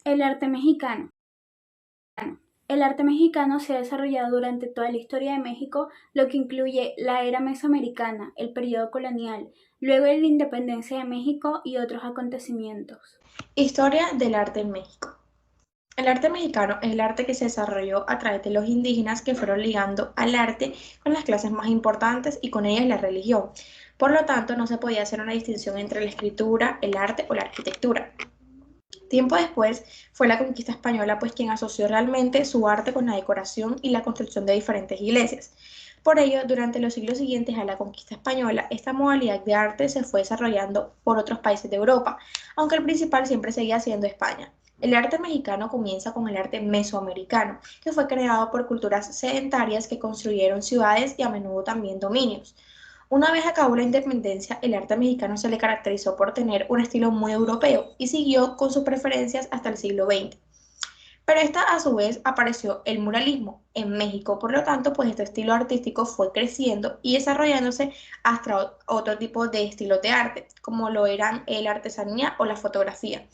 El arte mexicano. El arte mexicano se ha desarrollado durante toda la historia de México, lo que incluye la era mesoamericana, el periodo colonial, luego de la independencia de México y otros acontecimientos. Historia del arte en México. El arte mexicano es el arte que se desarrolló a través de los indígenas que fueron ligando al arte con las clases más importantes y con ellas la religión. Por lo tanto, no se podía hacer una distinción entre la escritura, el arte o la arquitectura. Tiempo después fue la conquista española pues quien asoció realmente su arte con la decoración y la construcción de diferentes iglesias. Por ello, durante los siglos siguientes a la conquista española, esta modalidad de arte se fue desarrollando por otros países de Europa, aunque el principal siempre seguía siendo España. El arte mexicano comienza con el arte mesoamericano, que fue creado por culturas sedentarias que construyeron ciudades y a menudo también dominios. Una vez acabó la independencia, el arte mexicano se le caracterizó por tener un estilo muy europeo y siguió con sus preferencias hasta el siglo XX. Pero esta a su vez apareció el muralismo en México, por lo tanto, pues este estilo artístico fue creciendo y desarrollándose hasta otro tipo de estilos de arte, como lo eran la artesanía o la fotografía.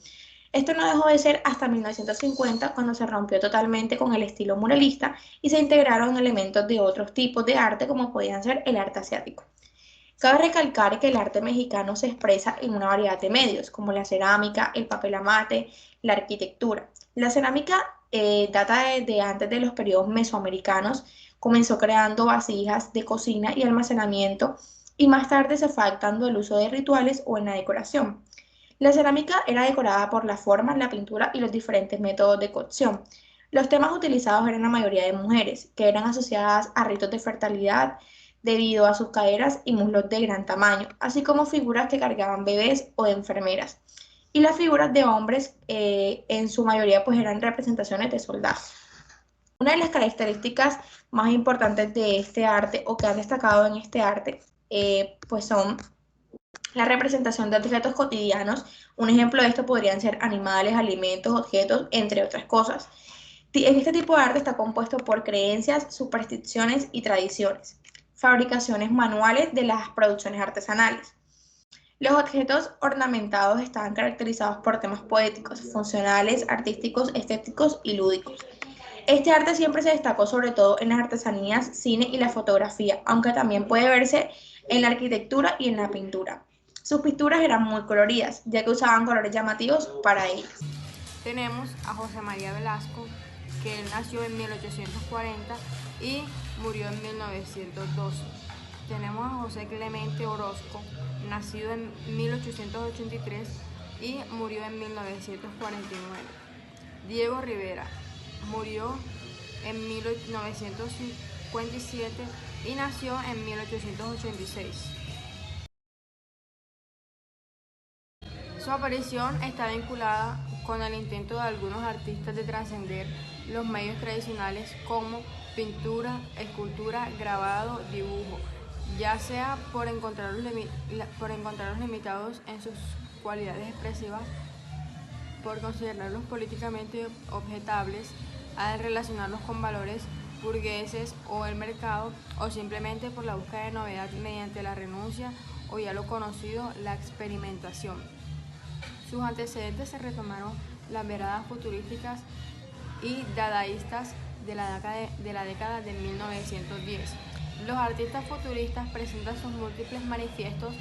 Esto no dejó de ser hasta 1950 cuando se rompió totalmente con el estilo muralista y se integraron elementos de otros tipos de arte como podían ser el arte asiático. Cabe recalcar que el arte mexicano se expresa en una variedad de medios, como la cerámica, el papel amate, la arquitectura. La cerámica data de antes de los periodos mesoamericanos, comenzó creando vasijas de cocina y almacenamiento y más tarde se fue adaptando al uso de rituales o en la decoración. La cerámica era decorada por la forma, la pintura y los diferentes métodos de cocción. Los temas utilizados eran la mayoría de mujeres, que eran asociadas a ritos de fertilidad debido a sus caderas y muslos de gran tamaño, así como figuras que cargaban bebés o de enfermeras. Y las figuras de hombres, en su mayoría, pues eran representaciones de soldados. Una de las características más importantes de este arte o que han destacado en este arte, pues son la representación de objetos cotidianos. Un ejemplo de esto podrían ser animales, alimentos, objetos, entre otras cosas. En este tipo de arte está compuesto por creencias, supersticiones y tradiciones, fabricaciones manuales de las producciones artesanales. Los objetos ornamentados están caracterizados por temas poéticos, funcionales, artísticos, estéticos y lúdicos. Este arte siempre se destacó sobre todo en las artesanías, cine y la fotografía, aunque también puede verse en la arquitectura y en la pintura. Sus pinturas eran muy coloridas, ya que usaban colores llamativos para ellas. Tenemos a José María Velasco, que él nació en 1840 y murió en 1912. Tenemos a José Clemente Orozco, nacido en 1883 y murió en 1949. Diego Rivera murió en 1957 y nació en 1886. Su aparición está vinculada con el intento de algunos artistas de trascender los medios tradicionales como pintura, escultura, grabado, dibujo, ya sea por encontrarlos limitados en sus cualidades expresivas, por considerarlos políticamente objetables, al relacionarlos con valores burgueses o el mercado, o simplemente por la búsqueda de novedad mediante la renuncia o ya lo conocido, la experimentación. Sus antecedentes se retomaron las miradas futurísticas y dadaístas de la década de 1910. Los artistas futuristas presentan sus múltiples manifiestos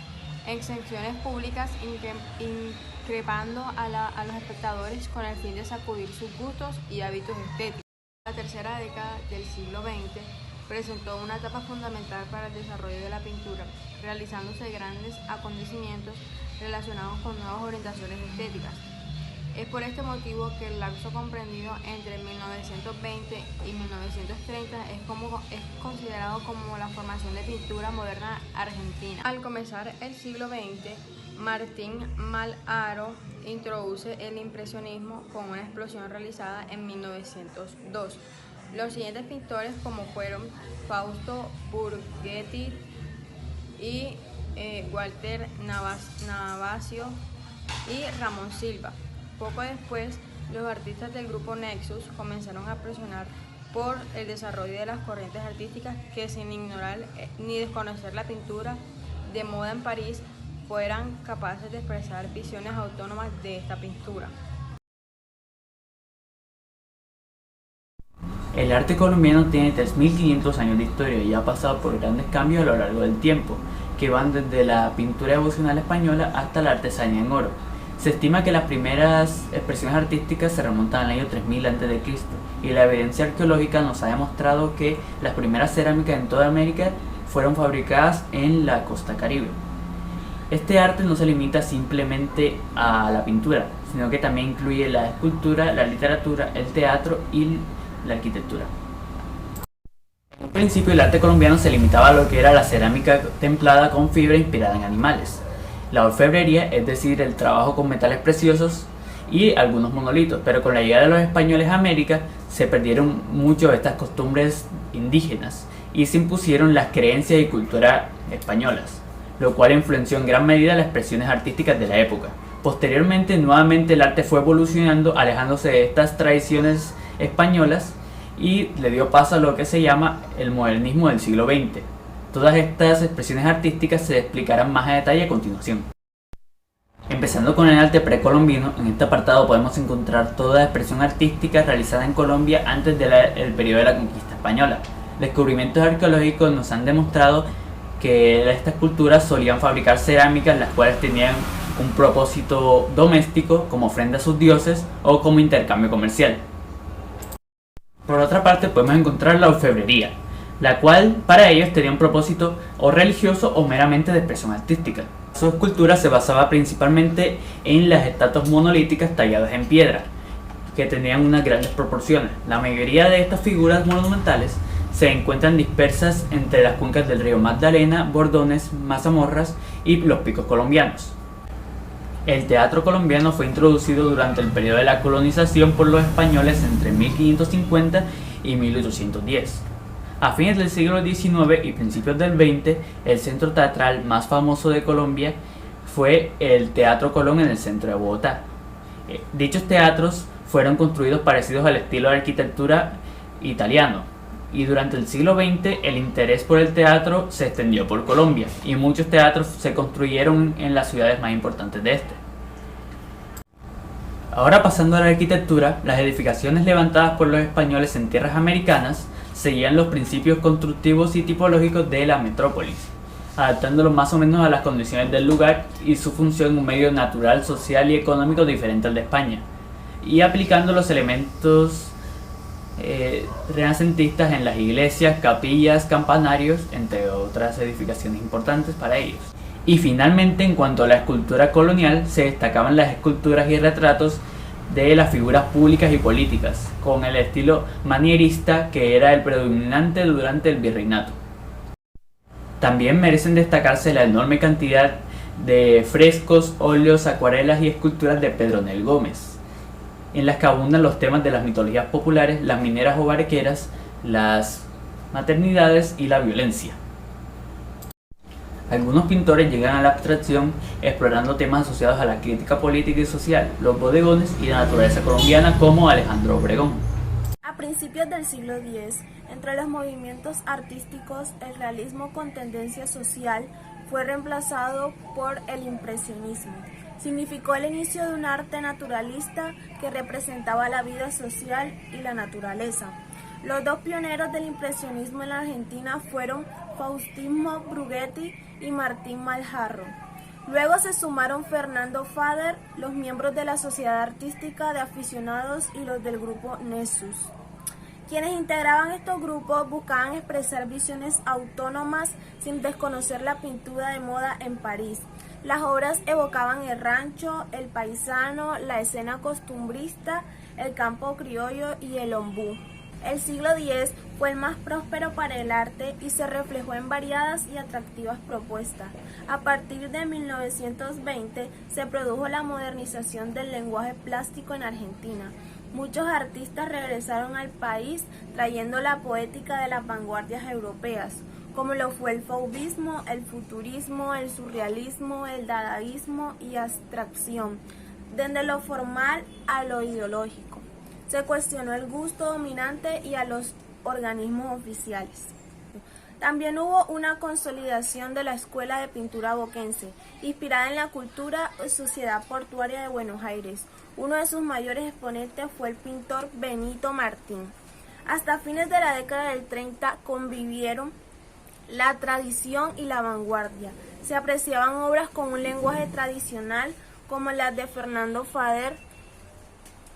en secciones públicas increpando a los espectadores con el fin de sacudir sus gustos y hábitos estéticos. La tercera década del siglo XX presentó una etapa fundamental para el desarrollo de la pintura, realizándose grandes acontecimientos relacionados con nuevas orientaciones estéticas. Es por este motivo que el lapso comprendido entre 1920 y 1930 es considerado como la formación de pintura moderna argentina. Al comenzar el siglo XX, Martín Malharo introduce el impresionismo con una explosión realizada en 1902. Los siguientes pintores como fueron Fausto Borghetti y Walter Navasio y Ramón Silva. Poco después, los artistas del grupo Nexus comenzaron a presionar por el desarrollo de las corrientes artísticas que, sin ignorar ni desconocer la pintura de moda en París, fueran capaces de expresar visiones autónomas de esta pintura. El arte colombiano tiene 3.500 años de historia y ha pasado por grandes cambios a lo largo del tiempo, que van desde la pintura devocional española hasta la artesanía en oro. Se estima que las primeras expresiones artísticas se remontan al año 3000 a.C. y la evidencia arqueológica nos ha demostrado que las primeras cerámicas en toda América fueron fabricadas en la costa caribe. Este arte no se limita simplemente a la pintura, sino que también incluye la escultura, la literatura, el teatro y la arquitectura. En un principio el arte colombiano se limitaba a lo que era la cerámica templada con fibra inspirada en animales, la orfebrería, es decir, el trabajo con metales preciosos y algunos monolitos, pero con la llegada de los españoles a América se perdieron mucho de estas costumbres indígenas y se impusieron las creencias y cultura españolas, lo cual influenció en gran medida las expresiones artísticas de la época. Posteriormente, nuevamente el arte fue evolucionando, alejándose de estas tradiciones españolas y le dio paso a lo que se llama el modernismo del siglo XX. Todas estas expresiones artísticas se explicarán más a detalle a continuación. Empezando con el arte precolombino, en este apartado podemos encontrar toda expresión artística realizada en Colombia antes del periodo de la conquista española. Descubrimientos arqueológicos nos han demostrado que estas culturas solían fabricar cerámicas las cuales tenían un propósito doméstico como ofrenda a sus dioses o como intercambio comercial. Por otra parte podemos encontrar la orfebrería, la cual para ellos tenía un propósito o religioso o meramente de expresión artística. Su escultura se basaba principalmente en las estatuas monolíticas talladas en piedra, que tenían unas grandes proporciones. La mayoría de estas figuras monumentales se encuentran dispersas entre las cuencas del río Magdalena, Bordones, Mazamorras y los picos colombianos. El teatro colombiano fue introducido durante el periodo de la colonización por los españoles entre 1550 y 1810. A fines del siglo XIX y principios del XX, el centro teatral más famoso de Colombia fue el Teatro Colón en el centro de Bogotá. Dichos teatros fueron construidos parecidos al estilo de arquitectura italiano, y durante el siglo XX el interés por el teatro se extendió por Colombia y muchos teatros se construyeron en las ciudades más importantes de este. Ahora pasando a la arquitectura, las edificaciones levantadas por los españoles en tierras americanas seguían los principios constructivos y tipológicos de la metrópolis, adaptándolos más o menos a las condiciones del lugar y su función en un medio natural, social y económico diferente al de España, y aplicando los elementos renacentistas en las iglesias, capillas, campanarios, entre otras edificaciones importantes para ellos. Y finalmente, en cuanto a la escultura colonial, se destacaban las esculturas y retratos de las figuras públicas y políticas, con el estilo manierista que era el predominante durante el virreinato. También merecen destacarse la enorme cantidad de frescos, óleos, acuarelas y esculturas de Pedro Nel Gómez, en las que abundan los temas de las mitologías populares, las mineras o barqueras, las maternidades y la violencia. Algunos pintores llegan a la abstracción explorando temas asociados a la crítica política y social, los bodegones y la naturaleza colombiana, como Alejandro Obregón. A principios del siglo X, entre los movimientos artísticos, el realismo con tendencia social fue reemplazado por el impresionismo. Significó el inicio de un arte naturalista que representaba la vida social y la naturaleza. Los dos pioneros del impresionismo en la Argentina fueron Faustino Bruguetti y Martín Maljarro. Luego se sumaron Fernando Fader, los miembros de la Sociedad Artística de Aficionados y los del grupo Nessus. Quienes integraban estos grupos buscaban expresar visiones autónomas sin desconocer la pintura de moda en París. Las obras evocaban el rancho, el paisano, la escena costumbrista, el campo criollo y el ombú. El siglo X fue el más próspero para el arte y se reflejó en variadas y atractivas propuestas. A partir de 1920 se produjo la modernización del lenguaje plástico en Argentina. Muchos artistas regresaron al país trayendo la poética de las vanguardias europeas, como lo fue el fauvismo, el futurismo, el surrealismo, el dadaísmo y abstracción, desde lo formal a lo ideológico. Se cuestionó el gusto dominante y a los organismos oficiales. También hubo una consolidación de la Escuela de Pintura Boquense, inspirada en la cultura y sociedad portuaria de Buenos Aires. Uno de sus mayores exponentes fue el pintor Benito Martín. Hasta fines de la década del 30 convivieron la tradición y la vanguardia. Se apreciaban obras con un lenguaje tradicional como las de Fernando Fader,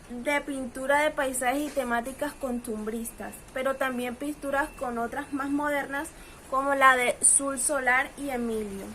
de pintura de paisajes y temáticas costumbristas, pero también pinturas con otras más modernas como la de Sul Solar y Emilio.